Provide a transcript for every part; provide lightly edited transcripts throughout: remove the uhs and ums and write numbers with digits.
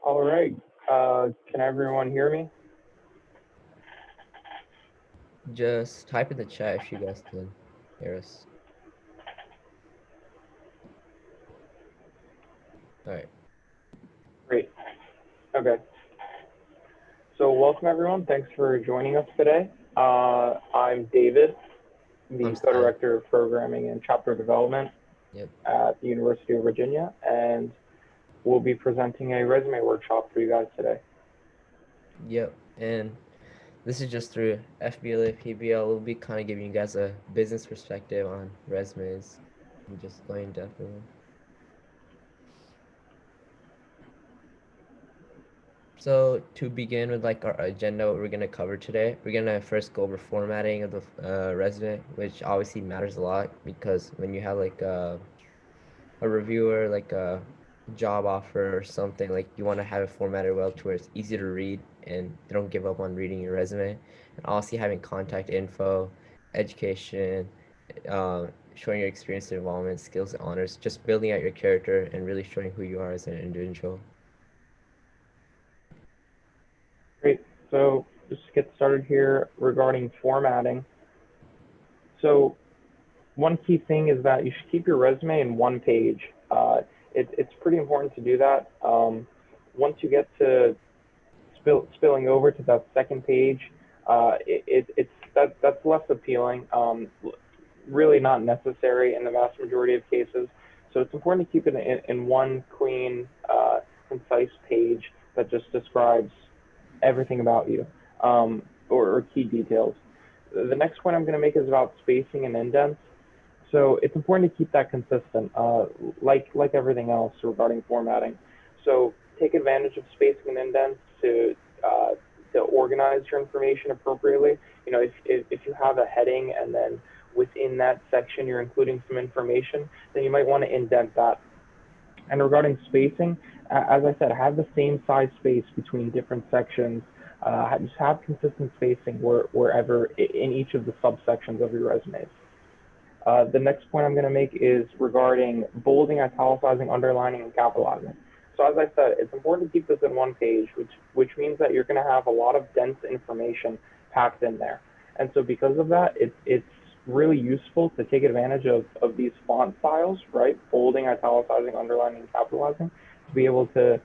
All right. Can everyone hear me? Just type in the chat if you guys can hear us. All right. Great. Okay. So welcome everyone. Thanks for joining us today. I'm David, I'm the Sai. co-director of programming and chapter development Yep. at the University of Virginia, and we'll be presenting a resume workshop for you guys today. Yep. And this is just through FBLA, PBL. We'll be kind of giving you guys a business perspective on resumes and just going depth with them. So to begin with like our agenda, what we're gonna cover today, we're gonna first go over formatting of the resume, which obviously matters a lot because when you have like a reviewer, like a job offer or something, like you want to have it formatted well to where it's easy to read and they don't give up on reading your resume. And also having contact info, education, showing your experience and involvement, skills and honors, just building out your character and really showing who you are as an individual. Great. So just to get started here regarding formatting. So one key thing is that you should keep your resume in one page. It's pretty important to do that. Once you get to spilling over to that second page, that's less appealing. Really not necessary in the vast majority of cases. So it's important to keep it in one clean, concise page that just describes everything about you, or key details. The next point I'm going to make is about spacing and indents. So it's important to keep that consistent, like everything else regarding formatting. So take advantage of spacing and indents uh, to organize your information appropriately. You know, if you have a heading and then within that section you're including some information, then you might want to indent that. And regarding spacing, as I said, have the same size space between different sections. Just have consistent spacing wherever in each of the subsections of your resumes. The next point I'm going to make is regarding bolding, italicizing, underlining, and capitalizing. So as I said, it's important to keep this in one page, which means that you're going to have a lot of dense information packed in there. And so because of that, it's really useful to take advantage of these font styles, right? Bolding, italicizing, underlining, and capitalizing, to be able to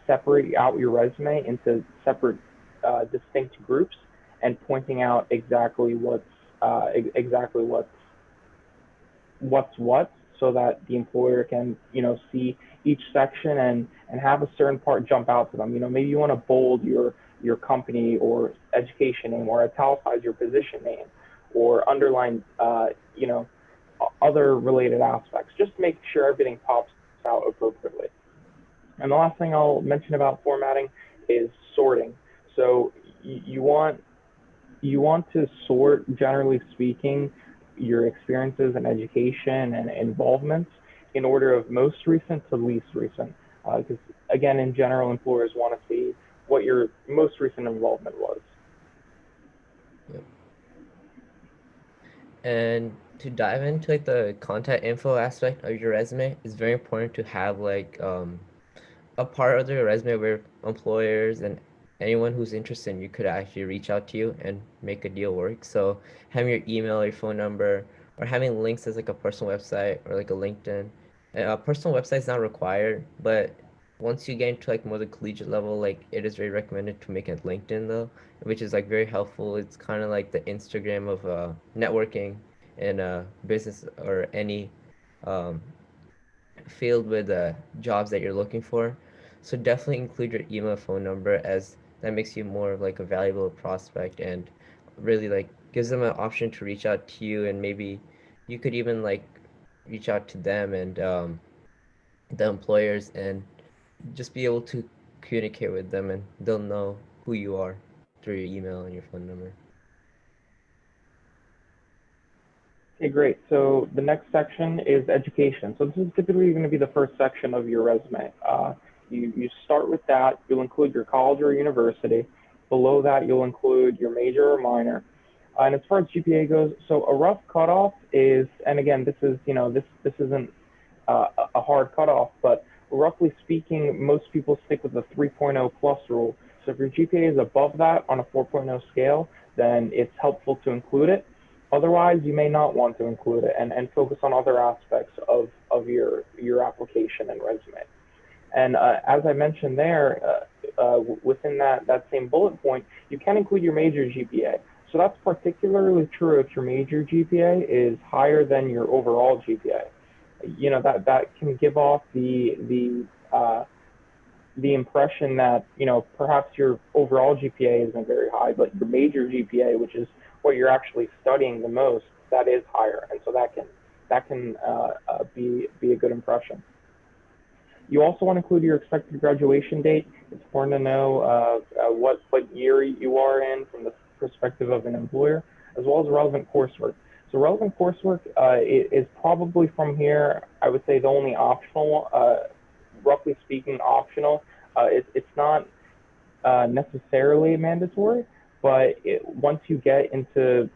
separate out your resume into separate, distinct groups and pointing out exactly what's what, so that the employer can see each section and have a certain part jump out to them. Maybe you want to bold your company or education name, or italicize your position name, or underline other related aspects, just to make sure everything pops out appropriately. And the last thing I'll mention about formatting is sorting. So you want to sort, generally speaking, your experiences and education and involvements in order of most recent to least recent. Because, again, in general, employers want to see what your most recent involvement was. Yep. And to dive into like the contact info aspect of your resume, it's very important to have like a part of the resume where employers and anyone who's interested in you could actually reach out to you and make a deal work. So having your email, your phone number, or having links as like a personal website or like a LinkedIn. A personal website is not required, but once you get into like more the collegiate level, like it is very recommended to make it LinkedIn though, which is like very helpful. It's kind of like the Instagram of networking in business or any um, field with jobs that you're looking for. So definitely include your email, phone number, as that makes you more of like a valuable prospect and really like gives them an option to reach out to you, and maybe you could even like reach out to them and the employers and just be able to communicate with them, and they'll know who you are through your email and your phone number. Okay, great. So the next section is education. So this is typically going to be the first section of your resume. You start with that. You'll include your college or university. Below that, you'll include your major or minor. And as far as GPA goes, so a rough cutoff is, and again, this isn't a hard cutoff, but roughly speaking, most people stick with the 3.0 plus rule. So if your GPA is above that on a 4.0 scale, then it's helpful to include it. Otherwise, you may not want to include it and focus on other aspects of your application and resume. And as I mentioned there, within that same bullet point, you can include your major GPA. So that's particularly true if your major GPA is higher than your overall GPA. You know that can give off the impression that perhaps your overall GPA isn't very high, but your major GPA, which is what you're actually studying the most, that is higher, and so that can be a good impression. You also want to include your expected graduation date. It's important to know what year you are in from the perspective of an employer, as well as relevant coursework. So relevant coursework is probably from here, I would say the only optional, roughly speaking, optional. It's not necessarily mandatory, but once you get into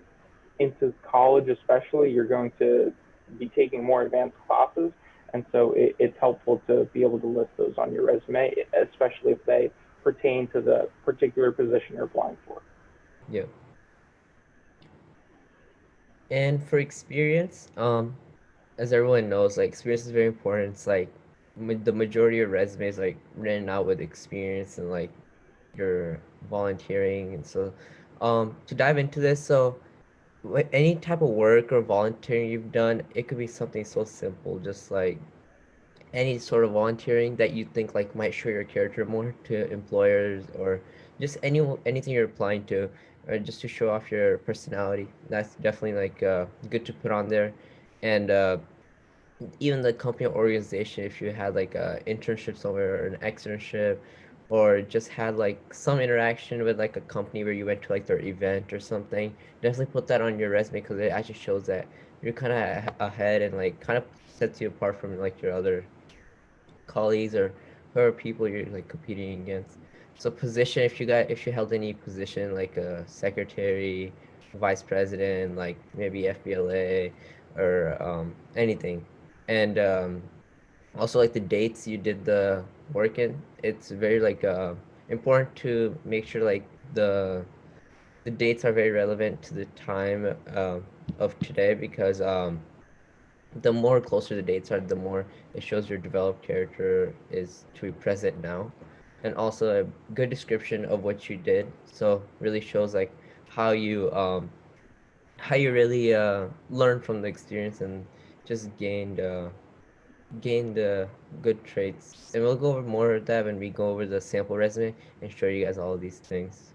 college especially, you're going to be taking more advanced classes, and so it's helpful to be able to list those on your resume, especially if they pertain to the particular position you're applying for. Yeah. And for experience, as everyone knows, like experience is very important. It's like the majority of resumes like written out with experience and like your volunteering. And so, to dive into this, so any type of work or volunteering you've done, it could be something so simple, just like any sort of volunteering that you think like might show your character more to employers, or just anything you're applying to, or just to show off your personality. That's definitely like good to put on there. And even the company or organization, if you had like a internship somewhere or an externship, or just had like some interaction with like a company where you went to like their event or something, definitely put that on your resume because it actually shows that you're kind of ahead and like kind of sets you apart from like your other colleagues or who are people you're like competing against. So position, if you held any position like a secretary, vice president, like maybe FBLA or anything, and also like the dates you did the work in, it's very like important to make sure like the dates are very relevant to the time of today because the more closer the dates are, the more it shows your developed character is to be present now. And also a good description of what you did. So really shows like how you um how you really learned from the experience and just gained good traits. And we'll go over more of that when we go over the sample resume and show you guys all of these things.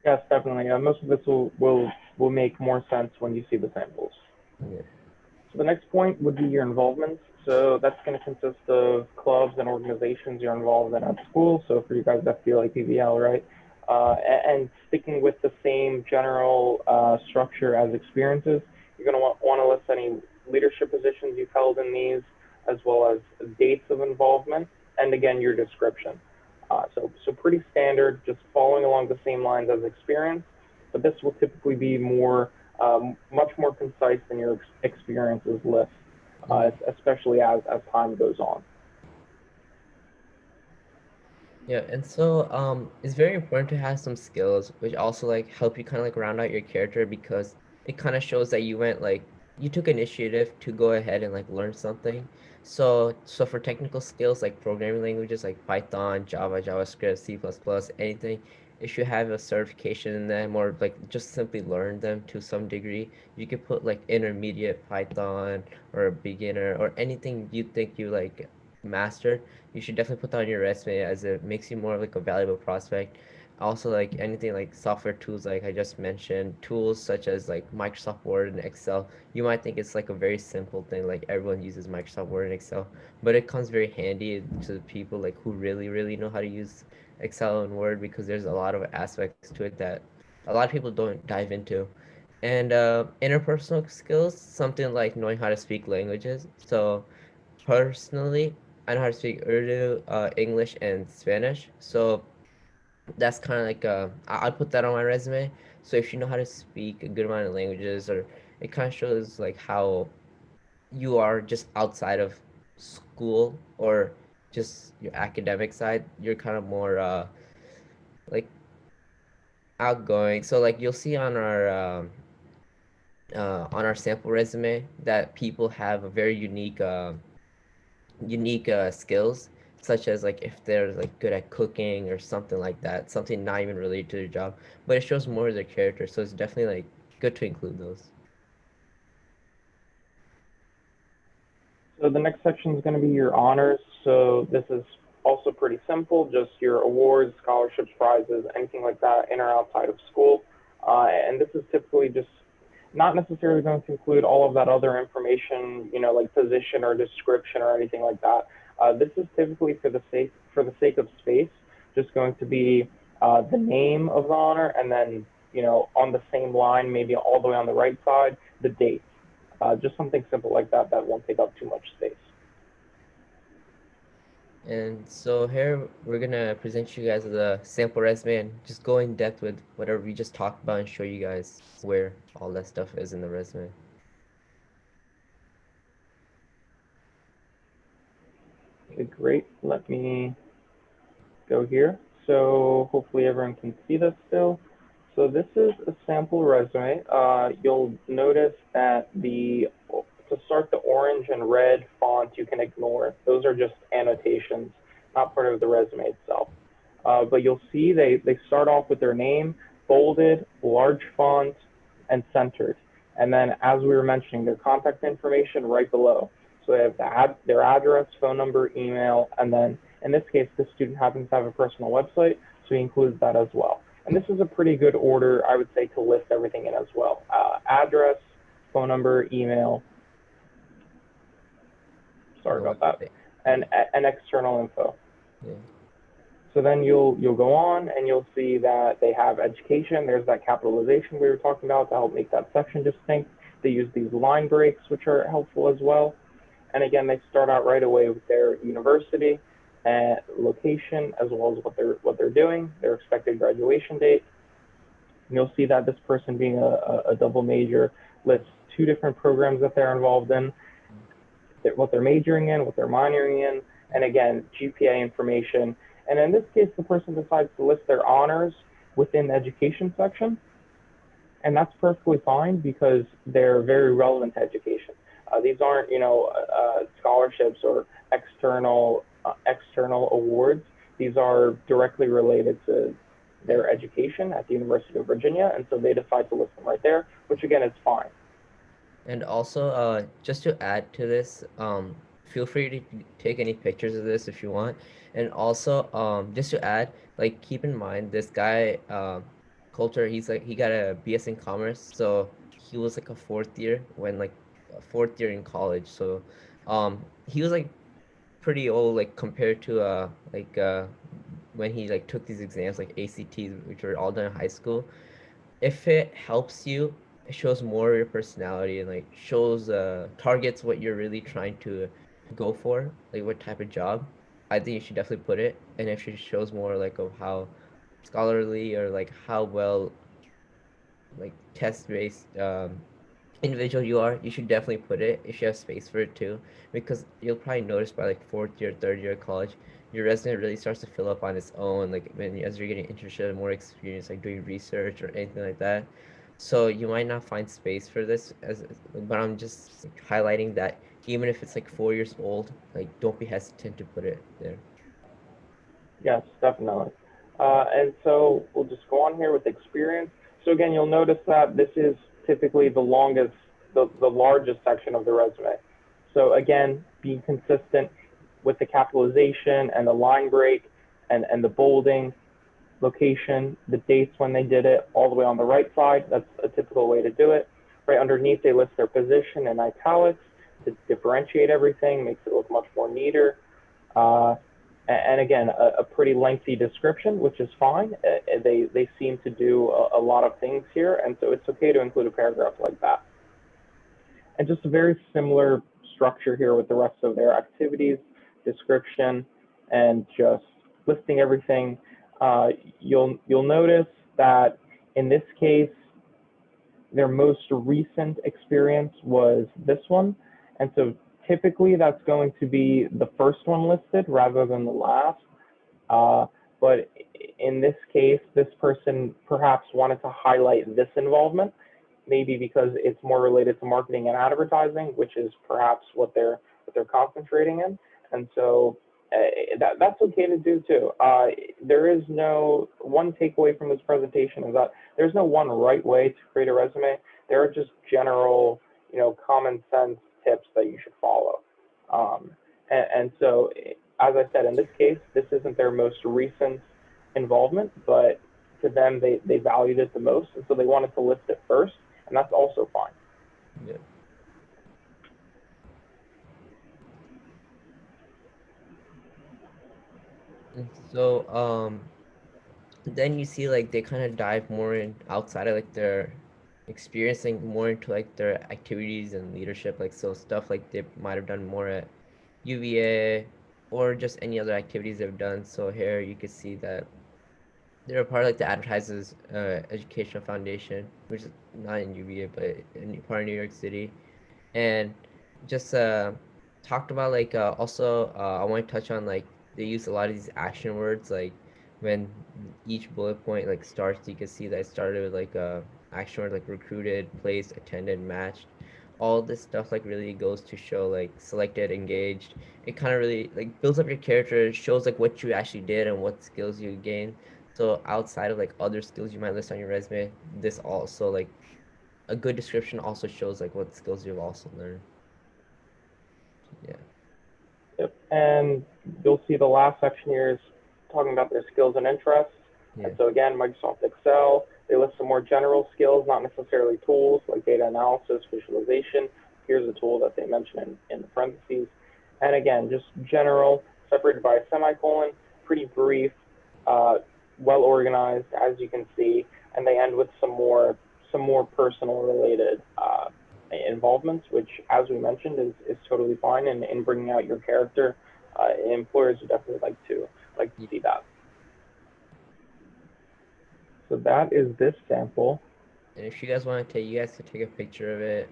Yes, definitely. Most of this will make more sense when you see the samples. Yeah. So the next point would be your involvements. So that's going to consist of clubs and organizations you're involved in at school. So for you guys, that's like PVL, right? And sticking with the same general structure as experiences, you're going to want to list any leadership positions you've held in these, as well as dates of involvement, and again, your description. So pretty standard, just following along the same lines as experience, but this will typically be much more concise than your experiences list, Mhm. especially as time goes on. Yeah, and so it's very important to have some skills which also like help you kind of like round out your character because it kind of shows that you went like you took initiative to go ahead and like learn something. So for technical skills like programming languages like Python, Java, JavaScript, C++, anything, if you have a certification in them or like just simply learn them to some degree, you could put like intermediate Python or a beginner or anything you think you like mastered. You should definitely put that on your resume as it makes you more like a valuable prospect. Also, like anything like software tools, like I just mentioned, tools such as like Microsoft Word and Excel. You might think it's like a very simple thing, like everyone uses Microsoft Word and Excel, but it comes very handy to people like who really, really know how to use Excel and Word because there's a lot of aspects to it that a lot of people don't dive into. And interpersonal skills, something like knowing how to speak languages. So personally, I know how to speak Urdu, English, and Spanish. So that's kind of like I'd put that on my resume. So if you know how to speak a good amount of languages, or it kind of shows like how you are just outside of school or just your academic side, you're kind of more like outgoing. So like you'll see on our sample resume that people have a very unique skills, such as like if they're like good at cooking or something like that, something not even related to their job, but it shows more of their character. So it's definitely like good to include those. So the next section is going to be your honors. So this is also pretty simple, just your awards, scholarships, prizes, anything like that in or outside of school. And this is typically just not necessarily going to include all of that other information, like position or description or anything like that. This is typically for the sake of space, just going to be the name of the honor, and then on the same line, maybe all the way on the right side, the date. Just something simple like that that won't take up too much space. And so here we're gonna present you guys with a sample resume and just go in depth with whatever we just talked about and show you guys where all that stuff is in the resume. Okay, great. Let me go here. So hopefully everyone can see this still. So this is a sample resume. You'll notice that to start, the orange and red font you can ignore. Those are just annotations, not part of the resume itself. But you'll see they start off with their name, bolded, large font, and centered. And then, as we were mentioning, their contact information right below. So they have their address, phone number, email, and then in this case, the student happens to have a personal website, so he includes that as well. And this is a pretty good order, I would say, to list everything in as well. Address, phone number, email, sorry And about what that, yeah, and external info. yeah. So then you'll go on and you'll see that they have education. There's that capitalization we were talking about to help make that section distinct. They use these line breaks, which are helpful as well. And again, they start out right away with their university and location, as well as what they're doing, their expected graduation date. And you'll see that this person, being a double major, lists two different programs that they're involved in, what they're majoring in, what they're minoring in, and again, GPA information. And in this case, the person decides to list their honors within the education section, and that's perfectly fine because they're very relevant to education. These aren't, scholarships or external awards. These are directly related to their education at the University of Virginia, and so they decide to list them right there, which again is fine. And also, just to add to this, feel free to take any pictures of this if you want. And also, just to add, like, keep in mind this guy, Coulter, he got a BS in commerce, so he was like a fourth year when like a fourth year in college. So, he was like pretty old, like compared to when he like took these exams like ACTs, which were all done in high school. If it helps you, it shows more of your personality and like shows targets what you're really trying to go for, like what type of job. I think you should definitely put it. And if it shows more like of how scholarly or like how well like test based individual you are, you should definitely put it if you have space for it too, because you'll probably notice by like fourth year, third year of college, your resume really starts to fill up on its own. Like as you're getting interested in more experience, like doing research or anything like that. So you might not find space for this but I'm just like, highlighting that even if it's like 4 years old, like don't be hesitant to put it there. Yes, definitely. And so we'll just go on here with experience. So again, you'll notice that this is typically the largest section of the resume. So again, being consistent with the capitalization and the line break and the bolding, location, the dates when they did it, all the way on the right side. That's a typical way to do it. Right underneath, they list their position in italics to differentiate everything, makes it look much more neater. Uh, and again, a pretty lengthy description, which is fine. They seem to do a lot of things here, and so it's okay to include a paragraph like that. And just a very similar structure here with the rest of their activities, description, and just listing everything. Uh, you'll notice that in this case, their most recent experience was this one, and so Typically, that's going to be the first one listed rather than the last. Uh, but in this case, this person perhaps wanted to highlight this involvement, maybe because it's more related to marketing and advertising, which is perhaps what they're concentrating in. And so that's okay to do too. There is no one takeaway from this presentation is that there's no one right way to create a resume. There are just general, common sense tips that you should follow. And so, as I said, in this case, this isn't their most recent involvement, but to them, they valued it the most, and so they wanted to list it first, and that's also fine. Yeah. And so then you see like they kind of dive more in outside of like their experiencing more into like their activities and leadership, like so stuff like they might have done more at UVA or just any other activities they've done. So here you can see that they're a part of like the Advertisers Educational Foundation, which is not in UVA but in part of New York City, and just talked about like also I want to touch on like they use a lot of these action words like when each bullet point like starts you can see that it started with like action word like recruited, placed, attended, matched. All this stuff like really goes to show like selected, engaged. It kind of really like builds up your character, shows like what you actually did and what skills you gained. So outside of like other skills you might list on your resume, this also like a good description also shows like what skills you've also learned. Yeah. Yep. And you'll see the last section here is talking about their skills and interests. And Yeah. so again, Microsoft Excel, they list some more general skills, not necessarily tools like data analysis, visualization. Here's a tool that they mention in the parentheses. And again, just general, separated by a semicolon, pretty brief, uh, well organized, as you can see. And they end with some more personal related involvements, which, as we mentioned, is totally fine in bringing out your character. Employers would definitely like to see that. So that is this sample. And if you guys want to take, you guys could take a picture of it.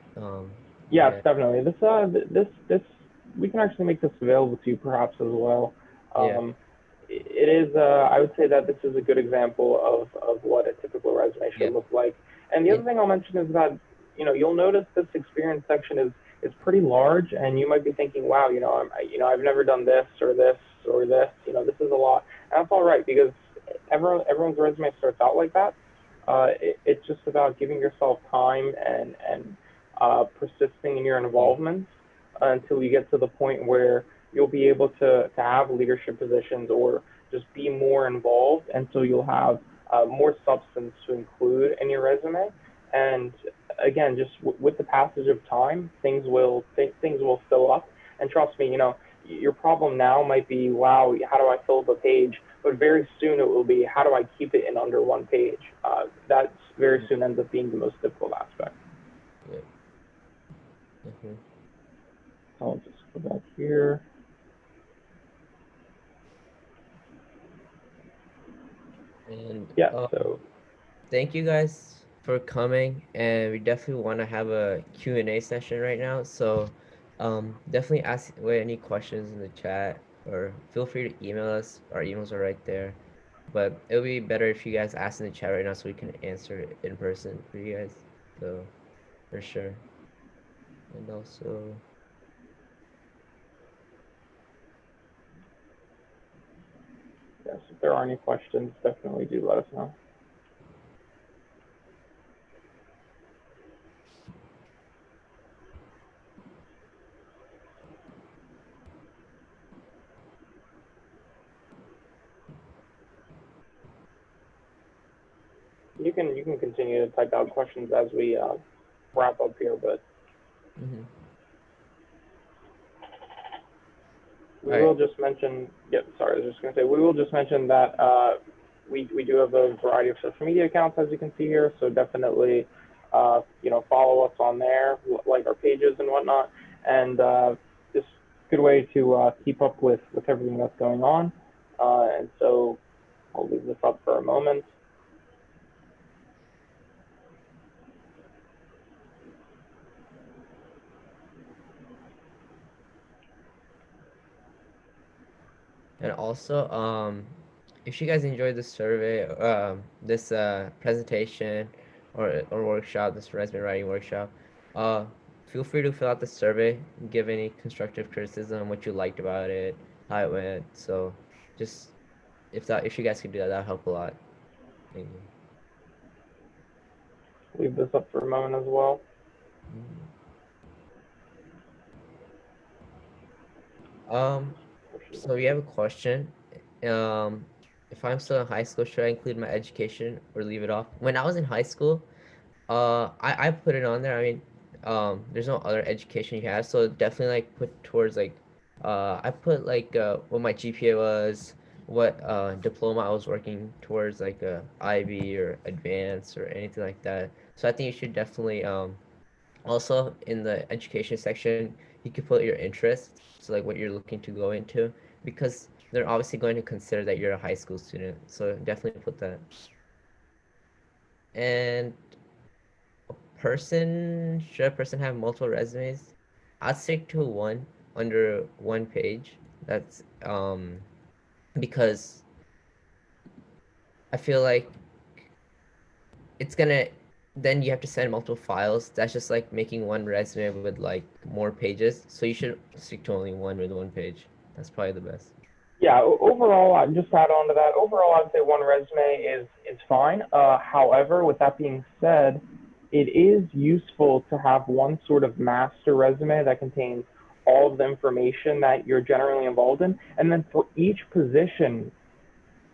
Yes, Yeah. definitely. This we can actually make this available to you perhaps as well. Yeah. It is. I would say that this is a good example of what a typical resume Yeah. should look like. And the other And thing I'll mention is that you'll notice this experience section is pretty large, and you might be thinking, wow, I've never done this or this or this. This is a lot, and that's all right because everyone's resume starts out like that. It's just about giving yourself time and persisting in your involvement until you get to the point where you'll be able to have leadership positions or just be more involved, and so you'll have more substance to include in your resume. And again, just with the passage of time, things will fill up. And trust me, your problem now might be, wow, how do I fill up a page? But very soon it will be, how do I keep it in under one page? That very soon ends up being the most difficult aspect. yeah. Hmm. So I'll just go back here. And Yeah, so thank you guys for coming. And we definitely want to have a Q&A session right now. So definitely ask away any questions in the chat or feel free to email us. Our emails are right there. But it'll be better if you guys ask in the chat right now so we can answer it in person for you guys. So for sure. And also, yes, if there are any questions, definitely do let us know. You can continue to type out questions as we wrap up here, but mm-hmm. we All right. will just mention. Yep, sorry, I was just going to say we will just mention that we do have a variety of social media accounts as you can see here, so definitely follow us on there, like our pages and whatnot, and just a good way to keep up with everything that's going on. And so I'll leave this up for a moment. And also, if you guys enjoyed this survey, this presentation or workshop, this resume writing workshop, uh, feel free to fill out the survey, give any constructive criticism, what you liked about it, how it went. So, just if you guys could do that, that'd help a lot. Thank you. Leave this up for a moment as well. Mhm. Um, so we have a question. Um, if I'm still in high school, should I include my education or leave it off? When I was in high school, I put it on there. I mean, there's no other education you have, so definitely like put towards like, I put like what my GPA was, what diploma I was working towards, like IB or advanced or anything like that. So I think you should definitely also in the education section you could put your interests, so like what you're looking to go into, because they're obviously going to consider that you're a high school student. So definitely put that. And should a person have multiple resumes? I'd stick to one under one page. That's because I feel like it's gonna then you have to send multiple files. That's just like making one resume with like more pages. So you should stick to only one with one page. That's probably the best. Yeah, overall, I just add on to that. Overall, I'd say one resume is fine. However, with that being said, it is useful to have one sort of master resume that contains all of the information that you're generally involved in, and then for each position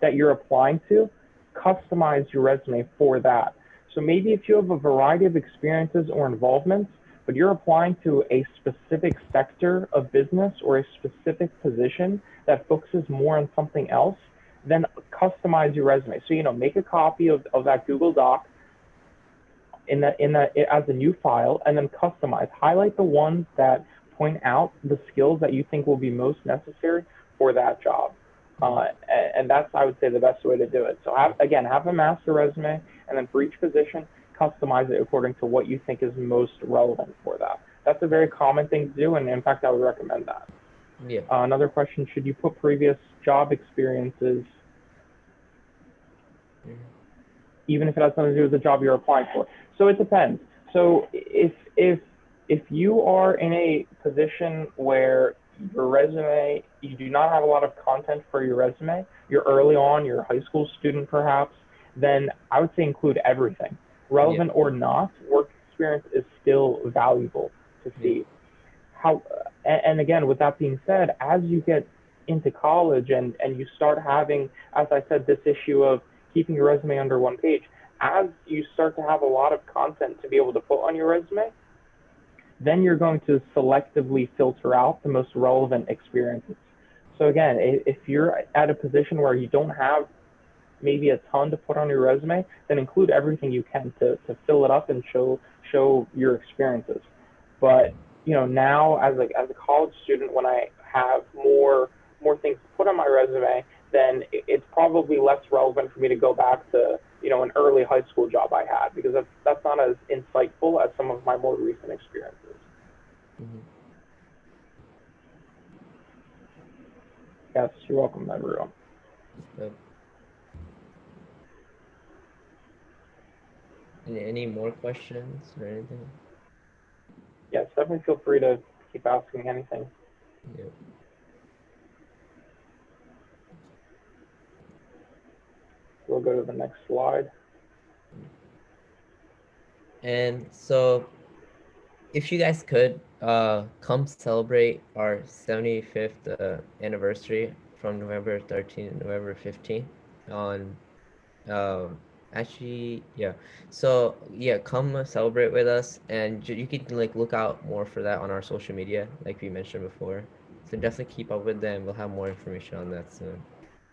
that you're applying to, customize your resume for that. So maybe if you have a variety of experiences or involvements, but you're applying to a specific sector of business or a specific position that focuses more on something else, then customize your resume. So, make a copy of that Google Doc in that as a new file, and then customize. Highlight the ones that point out the skills that you think will be most necessary for that job. Mhm. And that's, I would say, the best way to do it. So have a master resume, and then for each position, customize it according to what you think is most relevant for that. That's a very common thing to do, and in fact, I would recommend that. Yeah. Another question: should you put previous job experiences, Mhm. even if it has nothing to do with the job you're applying for? So it depends. So if you are in a position where your resume, you do not have a lot of content for your resume, you're early on, you're a high school student perhaps, then I would say include everything. Yeah. Relevant or not, work experience is still valuable to Yeah. see. How and again, with that being said, as you get into college and you start having, as I said, this issue of keeping your resume under one page, as you start to have a lot of content to be able to put on your resume, then you're going to selectively filter out the most relevant experiences. So again, if you're at a position where you don't have maybe a ton to put on your resume, then include everything you can to fill it up and show your experiences. But now as a college student, when I have more things to put on my resume, then it's probably less relevant for me to go back to an early high school job I had, because that's not as insightful as some of my more recent experiences. Mhm. Yes, you're welcome, everyone. Yep. Any more questions or anything? Yes, definitely feel free to keep asking anything. Yep. We'll go to the next slide. And so if you guys could come celebrate our 75th anniversary from November 13th to November 15th on actually yeah. So yeah, come celebrate with us, and you can like look out more for that on our social media like we mentioned before. So definitely keep up with them. We'll have more information on that soon.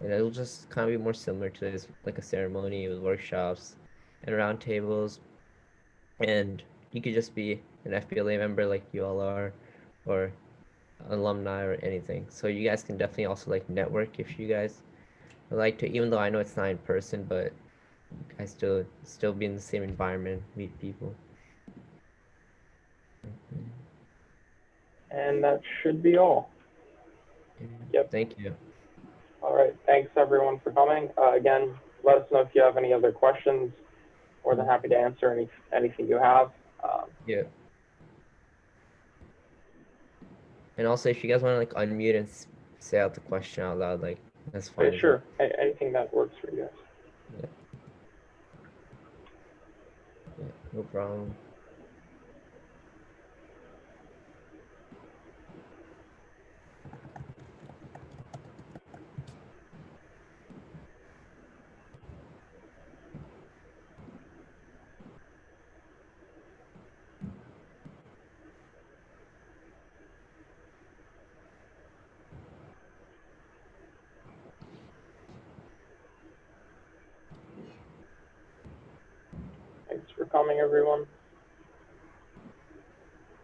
And it'll just kind of be more similar to this, like a ceremony with workshops and roundtables, and you could just be an FBLA member like you all are, or alumni or anything. So you guys can definitely also like network if you guys would like to, even though I know it's not in person, but you guys still be in the same environment, meet people. Mhm. And that should be all. Yeah. Yep. Thank you. All right. Thanks everyone for coming. Again, let us know if you have any other questions. More than happy to answer anything you have. Um, Yeah. And also, if you guys want to like unmute and say out the question out loud, like that's fine as well. sure. Anything that works for you guys. Yeah. Yeah. No problem. Thanks for coming, everyone.